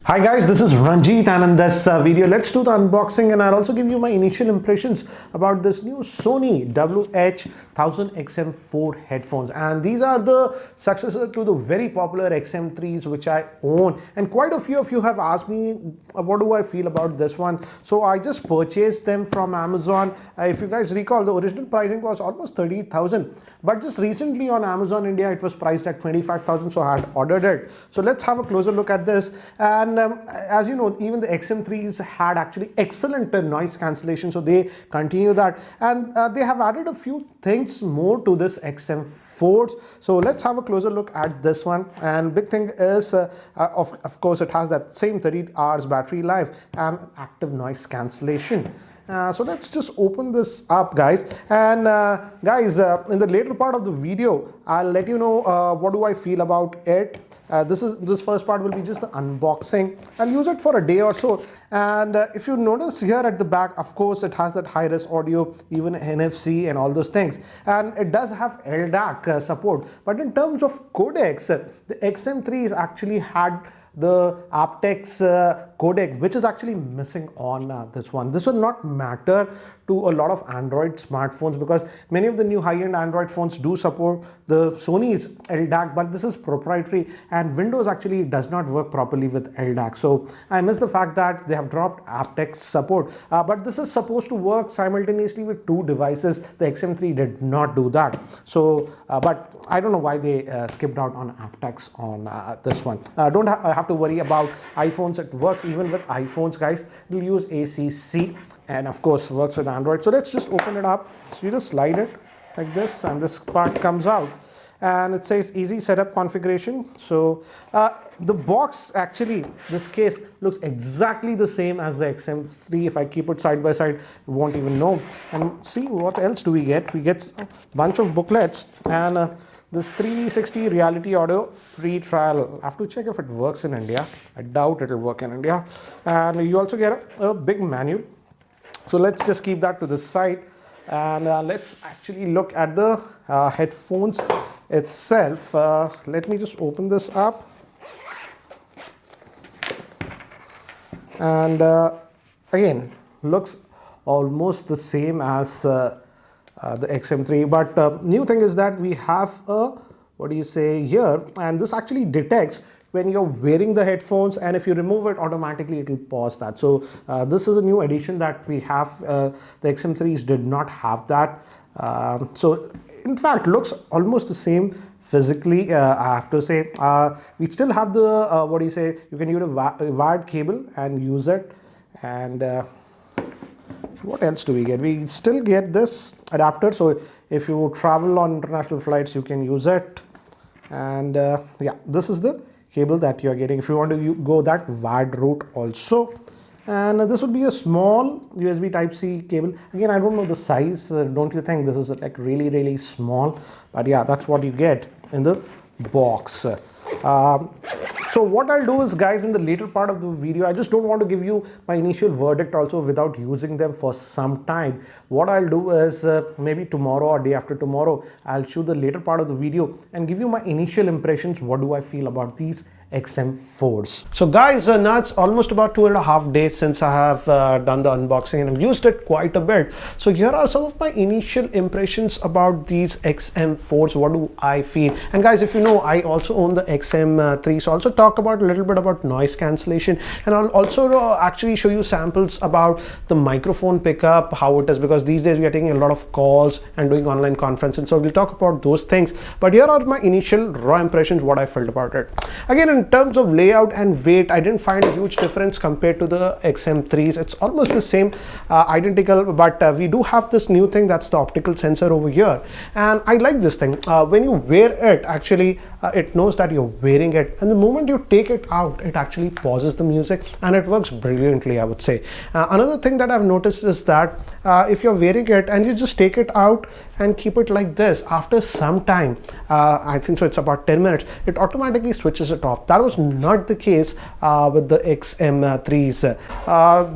Hi guys, this is Ranjit, and in this video let's do the unboxing, and I'll also give you my initial impressions about this new Sony WH-1000 XM4 headphones. And these are the successor to the very popular XM3s which I own, and quite a few of you have asked me what do I feel about this one. So I just purchased them from Amazon. If you guys recall, the original pricing was almost 30,000, but just recently on Amazon India it was priced at 25,000, so I had ordered it. So let's have a closer look at this. And as you know, even the XM3s had actually excellent noise cancellation, so they continue that, and they have added a few things more to this XM4s. So let's have a closer look at this one. And big thing is of course it has that same 30 hours battery life and active noise cancellation. So let's just open this up, guys. And guys, in the later part of the video I'll let you know what do I feel about it. This first part will be just the unboxing. I'll use it for a day or so. And if you notice here at the back, of course it has that high-res audio, even NFC and all those things, and it does have LDAC support. But in terms of codecs, the XM3s actually had the aptX codec, which is actually missing on this one. This will not matter to a lot of Android smartphones because many of the new high-end Android phones do support the Sony's LDAC, but this is proprietary, and Windows actually does not work properly with LDAC. So I miss the fact that they have dropped aptX support, but this is supposed to work simultaneously with two devices. The XM3 did not do that. So but I don't know why they skipped out on aptX on this one. Don't have to worry about iPhones. It works even with iPhones, guys. It will use ACC, and of course works with Android. So let's just open it up. So you just slide it like this, and this part comes out, and it says easy setup configuration. So the box, actually this case looks exactly the same as the XM3. If I keep it side by side, you won't even know. And see, what else do we get? We get a bunch of booklets and this 360 reality audio free trial. I have to check if it works in India. I doubt it will work in India. And you also get a big manual. So let's just keep that to the side, and let's actually look at the headphones itself. Let me just open this up, and again looks almost the same as the XM3, but new thing is that we have a, what do you say here, and this actually detects when you're wearing the headphones, and if you remove it automatically it will pause that. So this is a new addition that we have. The XM3s did not have that. So in fact looks almost the same physically, I have to say. We still have the what do you say, you can use a wired cable and use it. And what else do we get? We still get this adapter, so if you travel on international flights you can use it. And yeah, this is the cable that you are getting if you want to go that wired route also. And this would be a small USB Type-C cable. Again, I don't know the size. Don't you think this is like really small? But yeah, that's what you get in the box. So what I'll do is, guys, in the later part of the video, I just don't want to give you my initial verdict also without using them for some time. What I'll do is maybe tomorrow or day after tomorrow, I'll shoot the later part of the video and give you my initial impressions. What do I feel about these XM4s? So guys, now it's almost about 2.5 days since I have done the unboxing, and I've used it quite a bit. So here are some of my initial impressions about these XM4s. What do I feel? And guys, if you know, I also own the XM3, so also talk about a little bit about noise cancellation, and I'll also actually show you samples about the microphone pickup, how it is, because these days we are taking a lot of calls and doing online conferences, so we'll talk about those things. But here are my initial raw impressions, what I felt about it. Again, in terms of layout and weight, I didn't find a huge difference compared to the XM3s. It's almost the same, identical, but we do have this new thing, that's the optical sensor over here, and I like this thing. When you wear it, actually it knows that you're wearing it, and the moment you take it out, it actually pauses the music, and it works brilliantly, I would say. Another thing that I've noticed is that if you're wearing it and you just take it out and keep it like this, after some time, I think so it's about 10 minutes, it automatically switches it off. That was not the case with the XM3s.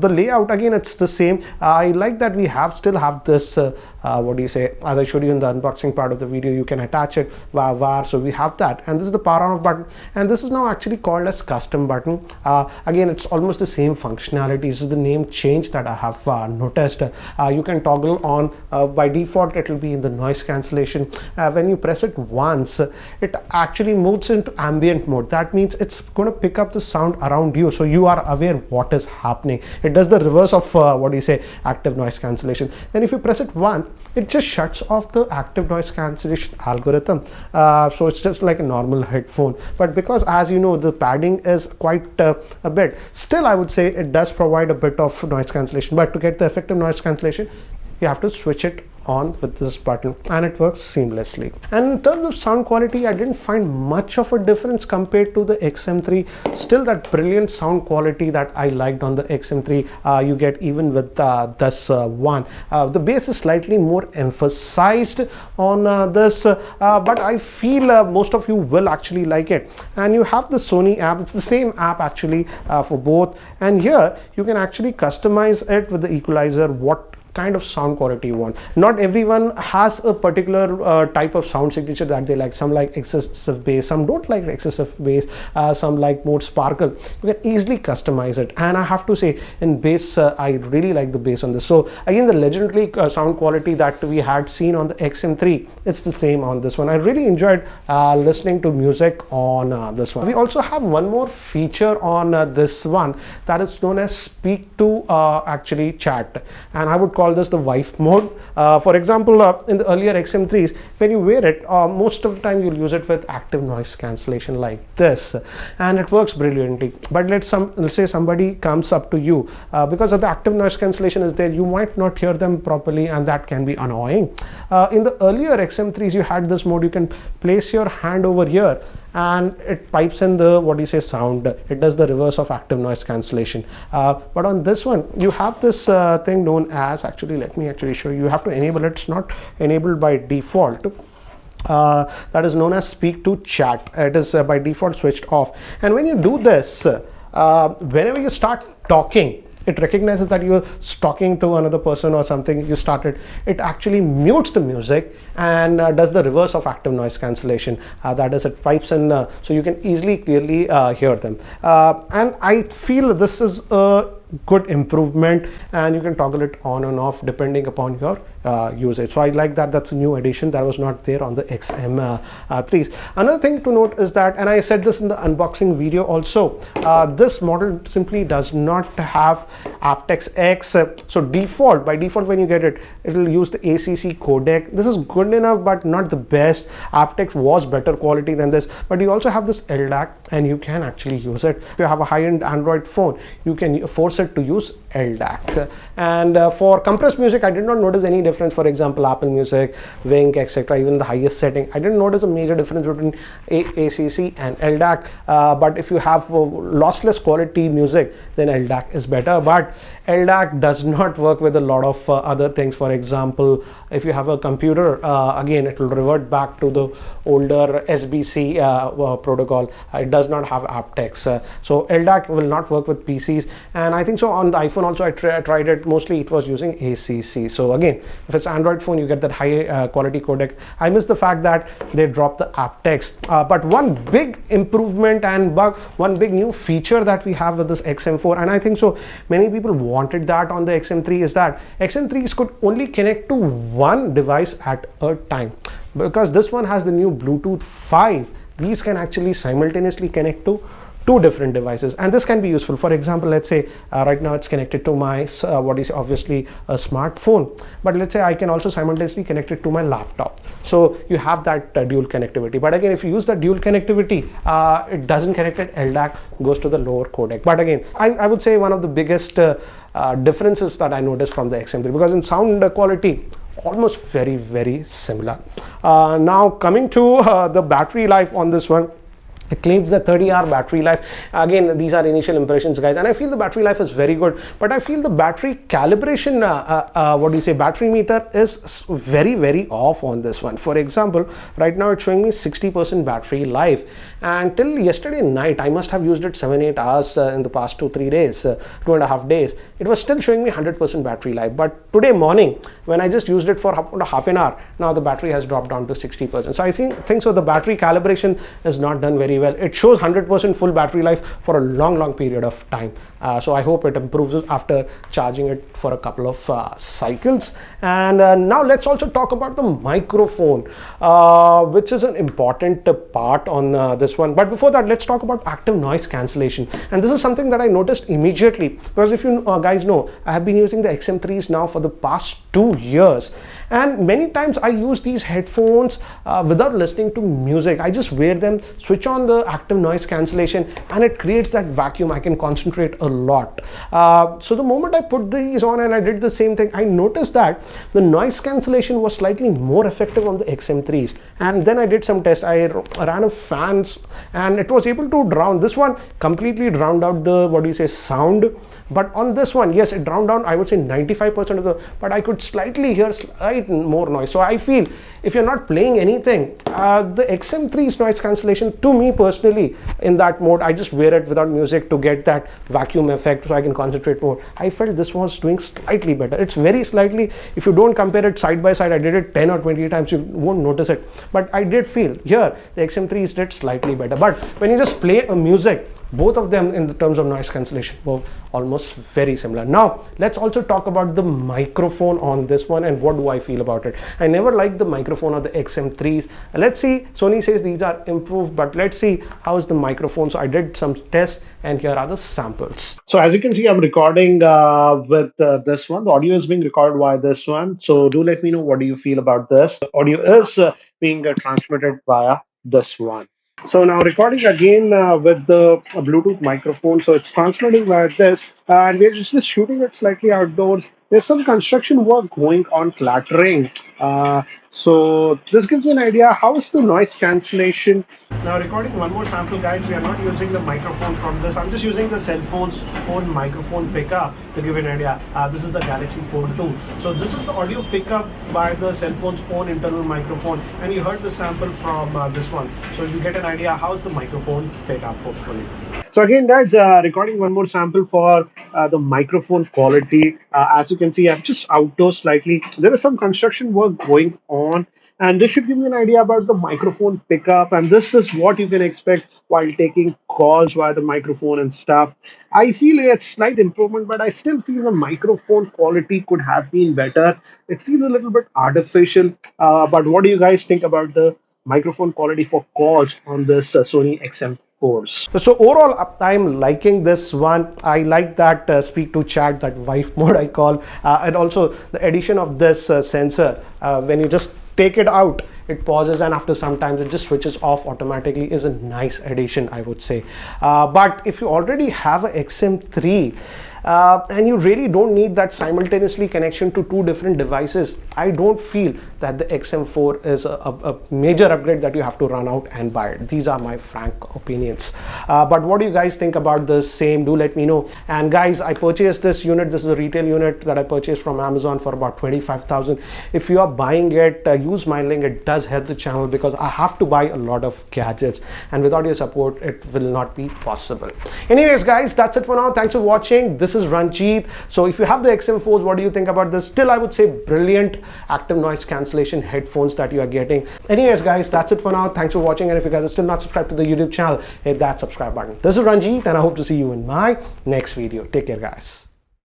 The layout, again, it's the same. I like that we still have this what do you say, as I showed you in the unboxing part of the video, you can attach it via wire. So we have that, and this is the power on off button, and this is now actually called as custom button. Again, it's almost the same functionality. This is the name change that I have noticed. You can toggle on, by default it will be in the noise cancellation. When you press it once, it actually moves into ambient mode. That means it's going to pick up the sound around you, so you are aware what is happening. It does the reverse of what do you say, active noise cancellation. Then if you press it once, it just shuts off the active noise cancellation algorithm. So it's just like a normal headphone, but because, as you know, the padding is quite a bit, still I would say it does provide a bit of noise cancellation. But to get the effective noise cancellation, you have to switch it on with this button, and it works seamlessly. And in terms of sound quality, I didn't find much of a difference compared to the XM3. Still, that brilliant sound quality that I liked on the XM3 you get even with this one. The bass is slightly more emphasized on this, but I feel most of you will actually like it. And you have the Sony app. It's the same app actually for both, and here you can actually customize it with the equalizer, what kind of sound quality you want. Not everyone has a particular type of sound signature that they like. Some like excessive bass, some don't like excessive bass, some like more sparkle. You can easily customize it, and I have to say, in bass, I really like the bass on this. So again, the legendary sound quality that we had seen on the XM3, it's the same on this one. I really enjoyed listening to music on this one. We also have one more feature on this one, that is known as speak to actually chat, and I would call this the wife mode. For example, in the earlier XM3s, when you wear it, most of the time you'll use it with active noise cancellation like this, and it works brilliantly. But let's say somebody comes up to you, because of the active noise cancellation is there, you might not hear them properly, and that can be annoying. In the earlier XM3s, you had this mode. You can place your hand over here, and it pipes in the, what do you say, sound. It does the reverse of active noise cancellation. But on this one, you have this thing known as, actually, let me actually show you. You have to enable it. It's not enabled by default. That is known as speak to chat. It is by default switched off. And when you do this, whenever you start talking, it recognizes that you're talking to another person or something. You started, it actually mutes the music and does the reverse of active noise cancellation. That is, it pipes in, so you can easily clearly hear them. And I feel this is a good improvement, and you can toggle it on and off depending upon your usage. So I like that. That's a new addition that was not there on the XM3s. Another thing to note is that, and I said this in the unboxing video also, this model simply does not have aptX X. So by default when you get it, it will use the ACC codec. This is good enough, but not the best. aptX was better quality than this, but you also have this LDAC, and you can actually use it. If you have a high-end Android phone, you can force it to use LDAC. And for compressed music, I did not notice any difference. For example, Apple Music, Wink, etc., even the highest setting, I didn't notice a major difference between ACC and LDAC. But if you have lossless quality music, then LDAC is better. But LDAC does not work with a lot of other things. For example, if you have a computer, again, it will revert back to the older SBC protocol. It does not have aptX. So LDAC will not work with PCs. And I think so on the iPhone also, I tried it. Mostly it was using ACC. So again, if it's Android phone, you get that high quality codec. I miss the fact that they dropped the aptX. But one big improvement and one big new feature that we have with this XM4, and I think so many people wanted that on the XM3, is that XM3s could only connect to one device at a time. Because this one has the new Bluetooth 5, these can actually simultaneously connect to two different devices, and this can be useful. For example, let's say right now it's connected to my obviously a smartphone, but let's say I can also simultaneously connect it to my laptop. So you have that dual connectivity. But again, if you use that dual connectivity, it doesn't connect it. LDAC goes to the lower codec. But again, I would say one of the biggest differences that I noticed from the XM3, because in sound quality, almost very similar. Now coming to the battery life on this one, It claims the 30-hour battery life. Again, these are initial impressions, guys, and I feel the battery life is very good, but I feel the battery calibration, battery meter is very, very off on this one. For example, right now it's showing me 60% battery life, and till yesterday night, I must have used it 7-8 hours in the past 2-3 days, 2.5 days. It was still showing me 100% battery life, but today morning, when I just used it for half an hour, now the battery has dropped down to 60%. So I think so the battery calibration is not done very well. It shows 100% full battery life for a long period of time. So I hope it improves after charging it for a couple of cycles. And now let's also talk about the microphone, which is an important part on this one. But before that, let's talk about active noise cancellation. And this is something that I noticed immediately, because if you guys know, I have been using the XM3s now for the past 2 years, and many times I use these headphones without listening to music. I just wear them, switch on the active noise cancellation, and it creates that vacuum. I can concentrate a lot. So the moment I put these on and I did the same thing, I noticed that the noise cancellation was slightly more effective on the XM3s. And then I did some tests. I ran a fans, and it was able to drown. This one completely drowned out the sound, but on this one, yes, it drowned out, I would say 95% of the, but I could slightly hear slight more noise. So I feel if you're not playing anything, the XM3's noise cancellation, to me personally, in that mode, I just wear it without music to get that vacuum effect so I can concentrate more. I felt this was doing slightly better. It's very slightly, if you don't compare it side by side, I did it 10 or 20 times, you won't notice it, but I did feel here the XM3's did slightly better. But when you just play a music, both of them in the terms of noise cancellation were almost very similar. Now let's also talk about the microphone on this one and what do I feel about it. I never liked the microphone of the XM3s. Let's see, Sony says these are improved, but let's see how is the microphone. So I did some tests, and here are the samples. So as you can see, I'm recording with this one. The audio is being recorded via this one. So do let me know, what do you feel about this? The audio is being transmitted via this one. So now recording again with the Bluetooth microphone. So it's transmitting like this, and we're just shooting it slightly outdoors. There's some construction work going on, clattering. So this gives you an idea. How is the noise cancellation? Now recording one more sample, guys. We are not using the microphone from this. I'm just using the cell phone's own microphone pickup to give you an idea. This is the Galaxy 4 II. So this is the audio pickup by the cell phone's own internal microphone, and you heard the sample from this one. So you get an idea how's the microphone pickup, hopefully. So again, guys, recording one more sample for the microphone quality. As you can see, I'm just outdoors slightly. There is some construction work going on, and this should give you an idea about the microphone pickup. And this is what you can expect while taking calls via the microphone and stuff. I feel a slight improvement, but I still feel the microphone quality could have been better. It feels a little bit artificial. But what do you guys think about the microphone quality for calls on this Sony XM4s? So overall, I'm liking this one. I like that speak to chat, that wife mode I call, and also the addition of this sensor. When you just take it out, it pauses, and after some time it just switches off automatically. Is a nice addition, I would say. But if you already have a XM3 and you really don't need that simultaneously connection to two different devices, I don't feel that the XM4 is a major upgrade that you have to run out and buy it. These are my frank opinions. But what do you guys think about the same? Do let me know. And guys, I purchased this unit. This is a retail unit that I purchased from Amazon for about 25,000. If you are buying it, use my link. It does help the channel because I have to buy a lot of gadgets, and without your support it will not be possible. Anyways guys, that's it for now. Thanks for watching. This is Ranjit. So if you have the XM4s, what do you think about this? Still, I would say brilliant active noise cancellation headphones that you are getting. Anyways guys, that's it for now. Thanks for watching, and if you guys are still not subscribed to the YouTube channel, hit that subscribe button. This is Ranjit, and I hope to see you in my next video. Take care guys.